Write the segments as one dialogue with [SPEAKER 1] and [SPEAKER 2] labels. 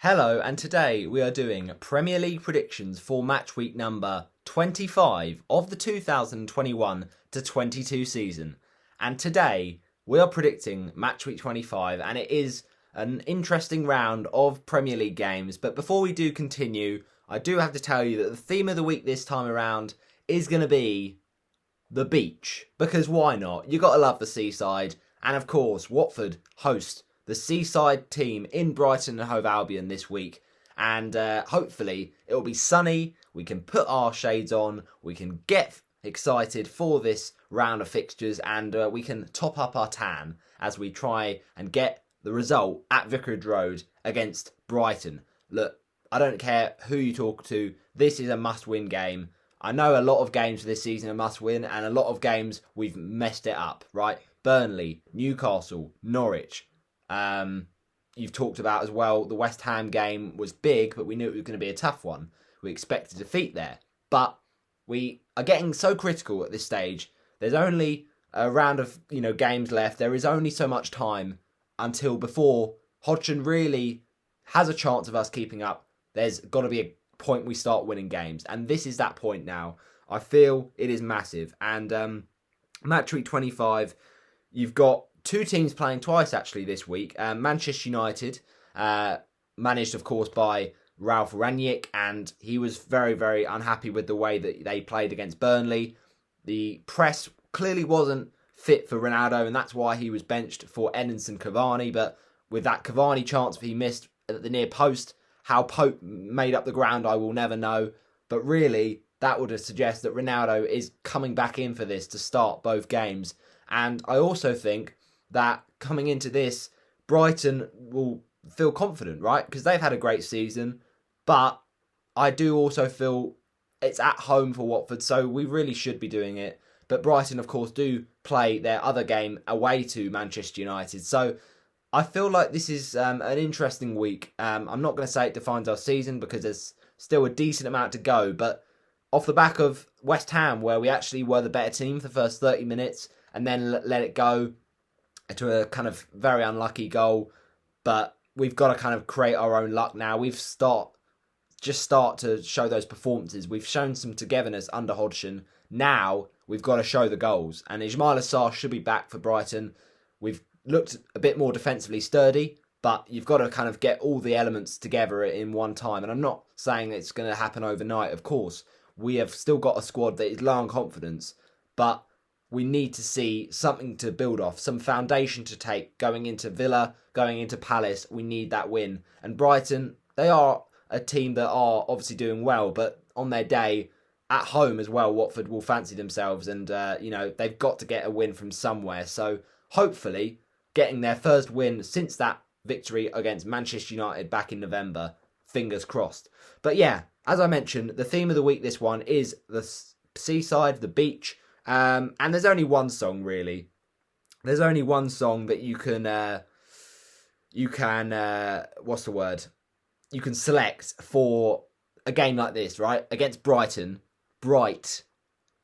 [SPEAKER 1] Hello, and today we are doing Premier League predictions for match week number 25 of the 2021 to 22 season. And today we are predicting match week 25, and it is an interesting round of Premier League games. But before we do continue, I do have to tell you that the theme of the week this time around is going to be the beach. Because why not? You got to love the seaside. And of course, Watford host the seaside team in Brighton and Hove Albion this week. And hopefully it will be sunny. We can put our shades on. We can get excited for this round of fixtures. And we can top up our tan as we try and get the result at Vicarage Road against Brighton. Look, I don't care who you talk to. This is a must-win game. I know a lot of games this season are must-win. And a lot of games we've messed it up, right? Burnley, Newcastle, Norwich. You've talked about as well, the West Ham game was big, but we knew it was going to be a tough one. We expected defeat there. But we are getting so critical at this stage. There's only a round of games left. There is only so much time until before Hodgson really has a chance of us keeping up. There's got to be a point we start winning games. And this is that point now. I feel it is massive. And match week 25, you've got two teams playing twice actually this week. Manchester United, managed of course by Ralph Rangnick, and he was very, very unhappy with the way that they played against Burnley. The press clearly wasn't fit for Ronaldo, and that's why he was benched for Edinson Cavani. But with that Cavani chance he missed at the near post, how Pope made up the ground I will never know. But really, that would suggest that Ronaldo is coming back in for this to start both games. And I also think that coming into this, Brighton will feel confident, right? Because they've had a great season. But I do also feel it's at home for Watford, so we really should be doing it. But Brighton, of course, do play their other game away to Manchester United. So I feel like this is an interesting week. I'm not going to say it defines our season because there's still a decent amount to go. But off the back of West Ham, where we actually were the better team for the first 30 minutes and then let it go to a kind of very unlucky goal, but we've got to kind of create our own luck now. We've start to show those performances. We've shown some togetherness under Hodgson. Now we've got to show the goals, and Ismail Assar should be back for Brighton. We've looked a bit more defensively sturdy, but you've got to kind of get all the elements together in one time. And I'm not saying it's going to happen overnight, of course. We have still got a squad that is low on confidence, but we need to see something to build off, some foundation to take going into Villa, going into Palace. We need that win. And Brighton, they are a team that are obviously doing well, but on their day at home as well, Watford will fancy themselves, and they've got to get a win from somewhere. So hopefully getting their first win since that victory against Manchester United back in November. Fingers crossed. But yeah, as I mentioned, the theme of the week this one is the seaside, the beach. And there's only one song really. There's only one song that you can what's the word? You can select for a game like this, right? Against Brighton. Bright.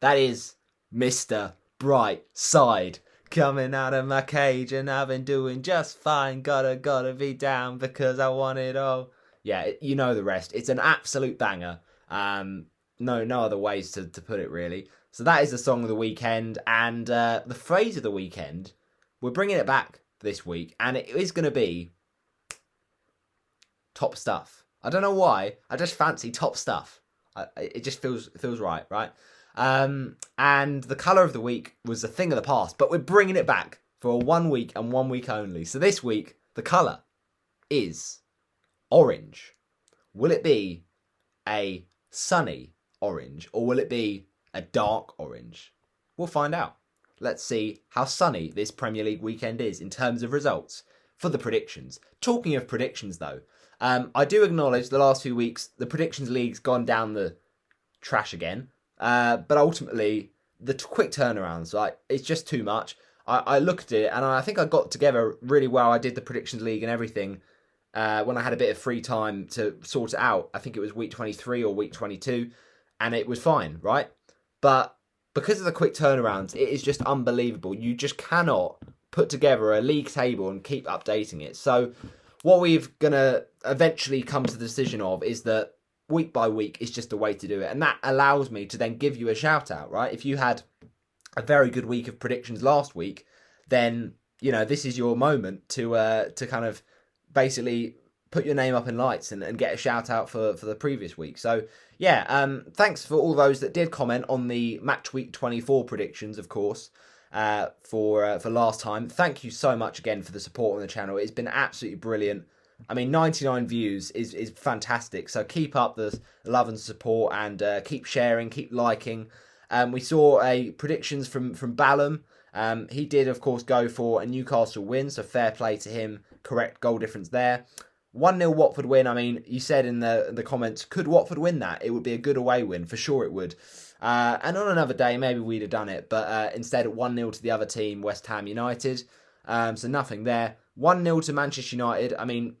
[SPEAKER 1] That is Mr. Brightside. Coming out of my cage and I've been doing just fine. Gotta be down because I want it all. Yeah, you know the rest. It's an absolute banger. No other ways to put it really. So that is the song of the weekend, and the phrase of the weekend, we're bringing it back this week, and it is going to be top stuff. I don't know why, I just fancy top stuff. It just feels right? And the colour of the week was a thing of the past, but we're bringing it back for 1 week and 1 week only. So this week, the colour is orange. Will it be a sunny orange, or will it be a dark orange? We'll find out. Let's see how sunny this Premier League weekend is in terms of results for the predictions. Talking of predictions though, I do acknowledge the last few weeks the predictions league's gone down the trash again, but ultimately the quick turnarounds, like, it's just too much. I looked at it and I think I got together really well. I did the predictions league and everything when I had a bit of free time to sort it out. I think it was week 23 or week 22, and it was fine, right? But because of the quick turnarounds, it is just unbelievable. You just cannot put together a league table and keep updating it. So what we've going to eventually come to the decision of is that week by week is just a way to do it. And that allows me to then give you a shout out, right? If you had a very good week of predictions last week, then, this is your moment to kind of basically put your name up in lights and get a shout out for the previous week. So, thanks for all those that did comment on the match week 24 predictions, of course, for last time. Thank you so much again for the support on the channel. It's been absolutely brilliant. I mean, 99 views is fantastic. So keep up the love and support, and keep sharing, keep liking. We saw a predictions from Ballum. He did, of course, go for a Newcastle win, so fair play to him. Correct goal difference there. 1-0 Watford win. I mean, you said in the comments, could Watford win that? It would be a good away win. For sure it would. And on another day, maybe we'd have done it. But instead, 1-0 to the other team, West Ham United. So nothing there. 1-0 to Manchester United. I mean,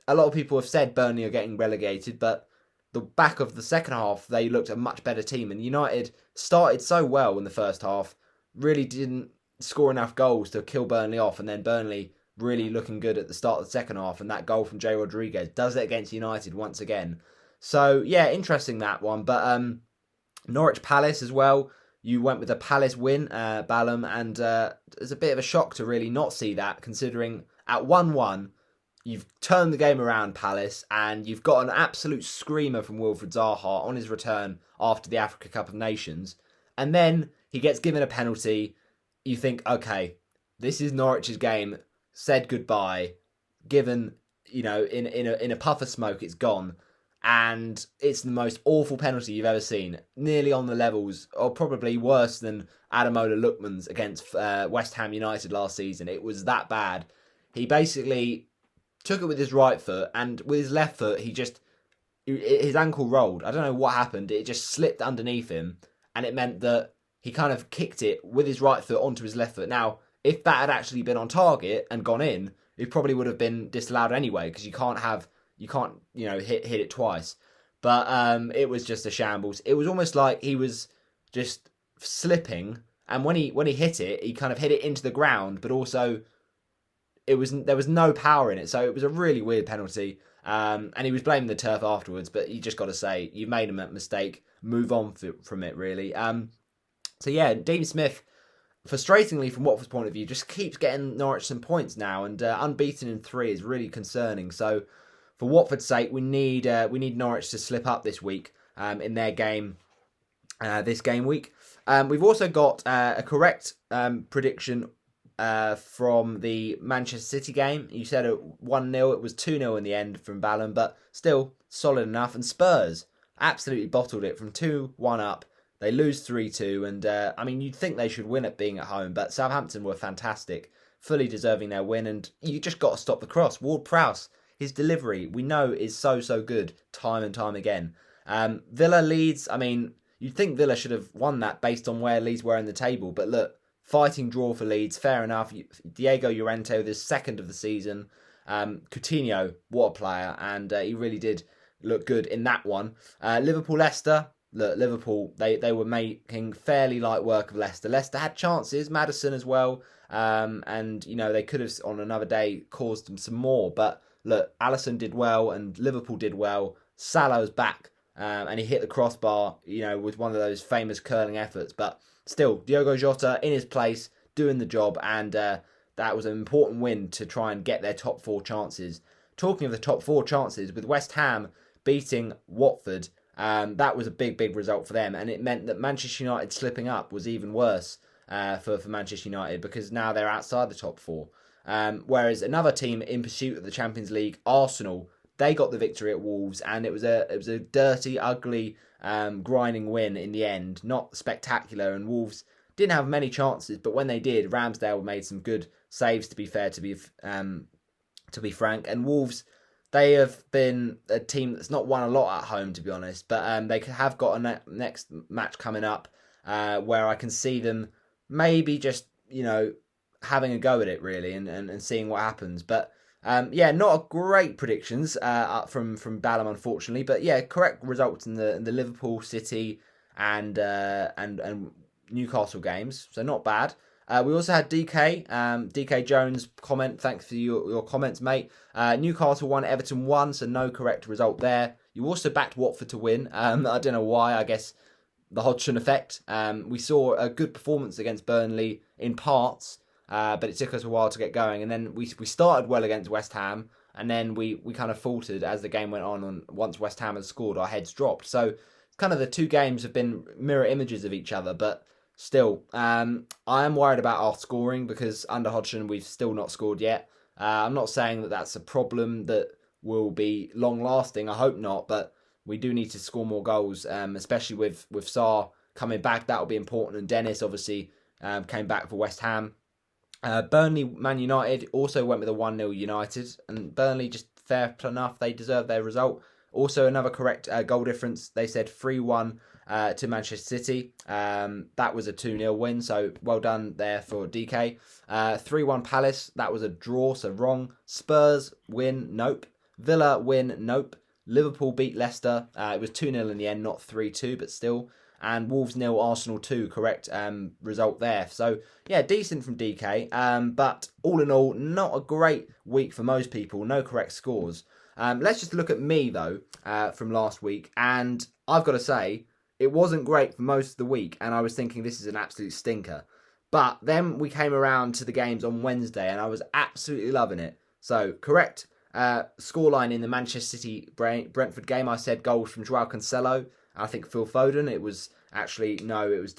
[SPEAKER 1] a lot of people have said Burnley are getting relegated, but the back of the second half, they looked a much better team. And United started so well in the first half, really didn't score enough goals to kill Burnley off. And then Burnley really looking good at the start of the second half. And that goal from Jay Rodriguez does it against United once again. So, yeah, interesting that one. But Norwich Palace as well. You went with a Palace win, Ballum. And it's a bit of a shock to really not see that, considering at 1-1, you've turned the game around, Palace, and you've got an absolute screamer from Wilfried Zaha on his return after the Africa Cup of Nations. And then he gets given a penalty. You think, okay, this is Norwich's game. Said goodbye. Given, in a puff of smoke, it's gone. And it's the most awful penalty you've ever seen. Nearly on the levels, or probably worse than Ademola Lookman's against West Ham United last season. It was that bad. He basically took it with his right foot, and with his left foot, his ankle rolled. I don't know what happened. It just slipped underneath him, and it meant that he kind of kicked it with his right foot onto his left foot. Now, if that had actually been on target and gone in, it probably would have been disallowed anyway, because you can't hit it twice. But it was just a shambles. It was almost like he was just slipping, and when he hit it, he kind of hit it into the ground, but also there was no power in it, so it was a really weird penalty. And he was blaming the turf afterwards, but you just got to say, you've made a mistake, move on from it, really. So yeah, Dean Smith, frustratingly from Watford's point of view, just keeps getting Norwich some points now, and unbeaten in 3 is really concerning. So for Watford's sake, we need Norwich to slip up this week in their game, this game week. We've also got a correct prediction from the Manchester City game. You said it 1-0, it was 2-0 in the end from Ballum, but still solid enough. And Spurs absolutely bottled it from 2-1 up. They lose 3-2, and you'd think they should win it being at home, but Southampton were fantastic, fully deserving their win, and you just got to stop the cross. Ward-Prowse, his delivery, we know is so good, time and time again. Villa Leeds, you'd think Villa should have won that based on where Leeds were in the table, but look, fighting draw for Leeds, fair enough. Diego Llorente, the second of the season. Coutinho, what a player, and he really did look good in that one. Liverpool-Leicester, look, Liverpool, they were making fairly light work of Leicester. Leicester had chances, Maddison as well, and they could have on another day caused them some more. But look, Alisson did well, and Liverpool did well. Salah's back, and he hit the crossbar, with one of those famous curling efforts, but still, Diogo Jota in his place, doing the job, and that was an important win to try and get their top 4 chances. Talking of the top 4 chances, with West Ham beating Watford, that was a big result for them, and it meant that Manchester United slipping up was even worse for Manchester United, because now they're outside the top 4. Whereas another team in pursuit of the Champions League, Arsenal, they got the victory at Wolves, and it was a dirty, ugly, grinding win in the end. Not spectacular, and Wolves didn't have many chances, but when they did, Ramsdale made some good saves. To be fair, to be frank, and Wolves, they have been a team that's not won a lot at home, to be honest. But they have got a next match coming up where I can see them maybe just having a go at it really, and seeing what happens. But not a great predictions from Ballum, unfortunately. But yeah, correct results in the Liverpool, City, and Newcastle games, so not bad. We also had DK Jones comment. Thanks for your comments, mate. Newcastle 1, Everton 1, so no correct result there. You also backed Watford to win. I don't know why. I guess the Hodgson effect. We saw a good performance against Burnley in parts, but it took us a while to get going. And then we started well against West Ham, and then we kind of faltered as the game went on. And once West Ham had scored, our heads dropped. So kind of the two games have been mirror images of each other, but still, I am worried about our scoring because under Hodgson we've still not scored yet. I'm not saying that that's a problem that will be long lasting. I hope not, but we do need to score more goals, especially with Sarr coming back. That will be important. And Dennis obviously came back for West Ham. Burnley, Man United also went with a 1-0 United, and Burnley just fair enough. They deserve their result. Also, another correct goal difference. They said 3-1 to Manchester City. That was a 2-0 win, so well done there for DK. 3-1 Palace. That was a draw, so wrong. Spurs win, nope. Villa win, nope. Liverpool beat Leicester. It was 2-0 in the end, not 3-2, but still. And Wolves 0, Arsenal 2, correct result there. So, yeah, decent from DK. But all in all, not a great week for most people. No correct scores. Let's just look at me, though, from last week. And I've got to say, it wasn't great for most of the week. And I was thinking this is an absolute stinker. But then we came around to the games on Wednesday, and I was absolutely loving it. So, correct scoreline in the Manchester City Brentford game. I said goals from Joao Cancelo. I think Phil Foden. It was De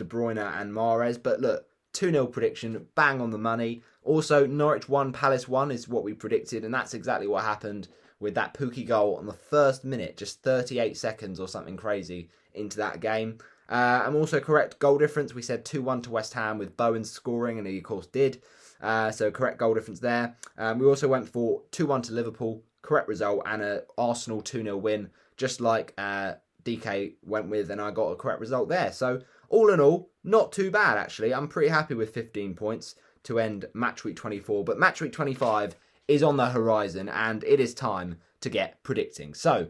[SPEAKER 1] Bruyne and Mahrez. But look, 2-0 prediction, bang on the money. Also, Norwich 1, Palace 1 is what we predicted, and that's exactly what happened with that Pukki goal on the first minute, just 38 seconds or something crazy into that game. I'm also correct goal difference. We said 2-1 to West Ham with Bowen scoring, and he of course did. So correct goal difference there. We also went for 2-1 to Liverpool, correct result, and an Arsenal 2-0 win, just like DK went with, and I got a correct result there. So all in all, not too bad actually. I'm pretty happy with 15 points to end match week 24, but match week 25 is on the horizon, and it is time to get predicting. So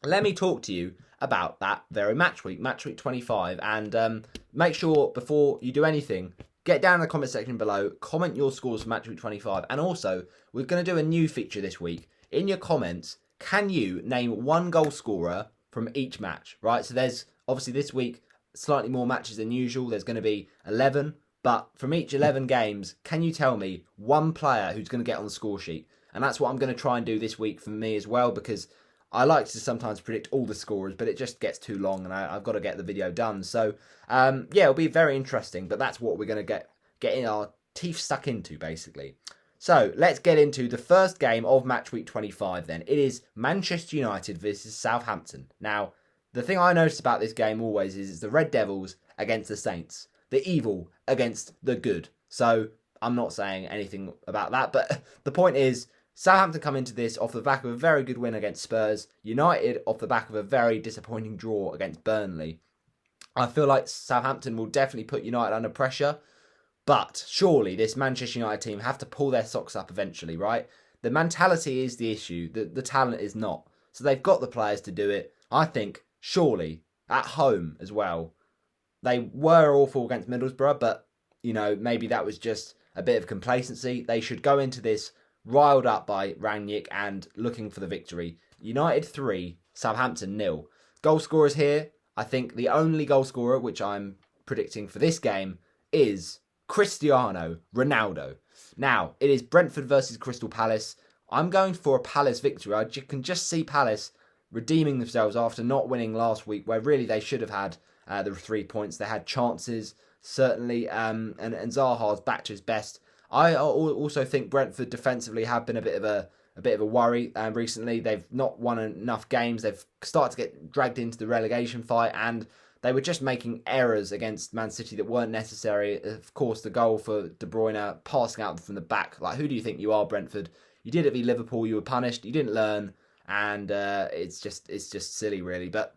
[SPEAKER 1] let me talk to you about that very match week 25, and make sure before you do anything, get down in the comment section below, comment your scores for match week 25, and also we're going to do a new feature this week. In your comments, can you name one goal scorer from each match, right? So there's obviously this week slightly more matches than usual. There's going to be 11, but from each 11 games, can you tell me one player who's going to get on the score sheet? And that's what I'm going to try and do this week for me as well, because I like to sometimes predict all the scorers, but it just gets too long and I've got to get the video done. So, yeah, it'll be very interesting, but that's what we're going to get in our teeth stuck into, basically. So, let's get into the first game of match week 25 then. It is Manchester United versus Southampton. Now, the thing I noticed about this game always is it's the Red Devils against the Saints. The evil against the good. So, I'm not saying anything about that, but the point is, Southampton come into this off the back of a very good win against Spurs. United off the back of a very disappointing draw against Burnley. I feel like Southampton will definitely put United under pressure. But surely this Manchester United team have to pull their socks up eventually, right? The mentality is the issue. The talent is not. So they've got the players to do it. I think, surely, at home as well. They were awful against Middlesbrough, but, you know, maybe that was just a bit of complacency. They should go into this riled up by Rangnick and looking for the victory. United 3, Southampton 0. Goal scorers here. I think the only goal scorer, which I'm predicting for this game, is Cristiano Ronaldo. Now, it is Brentford versus Crystal Palace. I'm going for a Palace victory. I can just see Palace redeeming themselves after not winning last week, where really they should have had the 3 points. They had chances, certainly, and Zaha's back to his best. I also think Brentford defensively have been a bit of a worry recently. They've not won enough games. They've started to get dragged into the relegation fight, and they were just making errors against Man City that weren't necessary. Of course, the goal for De Bruyne, passing out from the back. Like, who do you think you are, Brentford? You did it v Liverpool. You were punished. You didn't learn, and it's just silly, really. But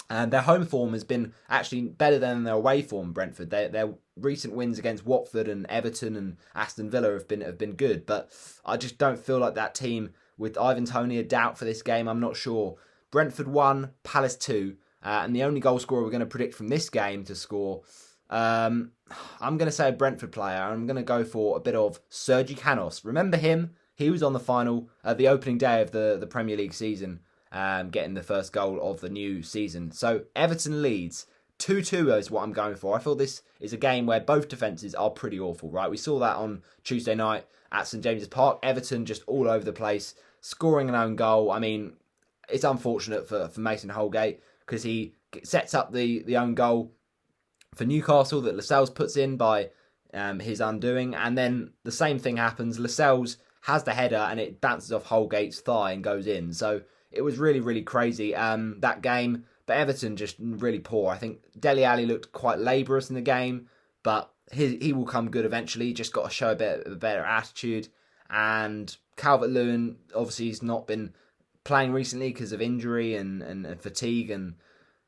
[SPEAKER 1] their home form has been actually better than their away form. Brentford. Their recent wins against Watford and Everton and Aston Villa have been good. But I just don't feel like that team with Ivan Toney a doubt for this game. I'm not sure. Brentford 1, Palace 2. And the only goal scorer we're going to predict from this game to score, I'm going to say a Brentford player. I'm going to go for a bit of Sergi Canos. Remember him? He was on the final, the opening day of the Premier League season, getting the first goal of the new season. So Everton Leeds, 2-2 is what I'm going for. I feel this is a game where both defences are pretty awful, right? We saw that on Tuesday night at St James's Park. Everton just all over the place, scoring an own goal. I mean, it's unfortunate for Mason Holgate because he sets up the own goal for Newcastle that Lascelles puts in by his undoing. And then the same thing happens. Lascelles has the header and it bounces off Holgate's thigh and goes in. So it was really, really crazy, that game. But Everton just really poor. I think Dele Alli looked quite laborious in the game, but he will come good eventually. Just got to show a better attitude. And Calvert-Lewin, obviously, he's not been playing recently because of injury and fatigue, and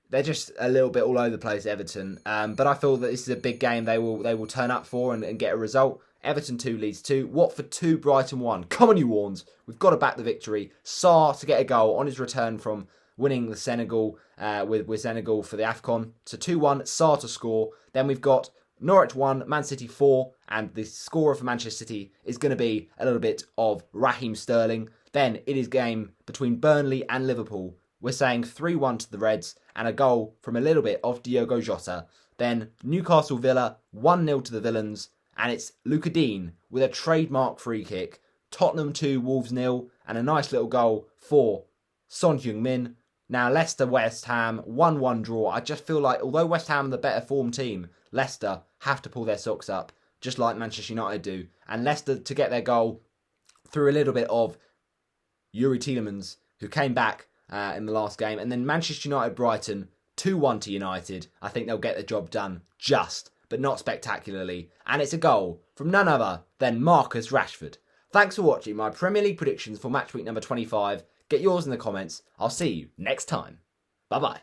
[SPEAKER 1] they're just a little bit all over the place, Everton. But I feel that this is a big game they will turn up for and get a result. Everton 2, Leeds 2. Watford 2, Brighton 1. Come on, you Warns. We've got to back the victory. Sarr to get a goal on his return from winning the Senegal with Senegal for the AFCON. So 2-1, Sarr to score. Then we've got Norwich 1, Man City 4. And the scorer for Manchester City is going to be a little bit of Raheem Sterling. Then it is game between Burnley and Liverpool. We're saying 3-1 to the Reds and a goal from a little bit of Diogo Jota. Then Newcastle Villa 1-0 to the Villains. And it's Luca Dean with a trademark free kick. Tottenham 2, Wolves 0. And a nice little goal for Son Heung-min. Now Leicester West Ham 1-1 draw. I just feel like although West Ham are the better form team, Leicester have to pull their socks up just like Manchester United do. And Leicester to get their goal through a little bit of Yuri Tielemans, who came back in the last game. And then Manchester United Brighton 2-1 to United. I think they'll get the job done just, but not spectacularly. And it's a goal from none other than Marcus Rashford. Thanks for watching my Premier League predictions for match week number 25. Get yours in the comments. I'll see you next time. Bye-bye.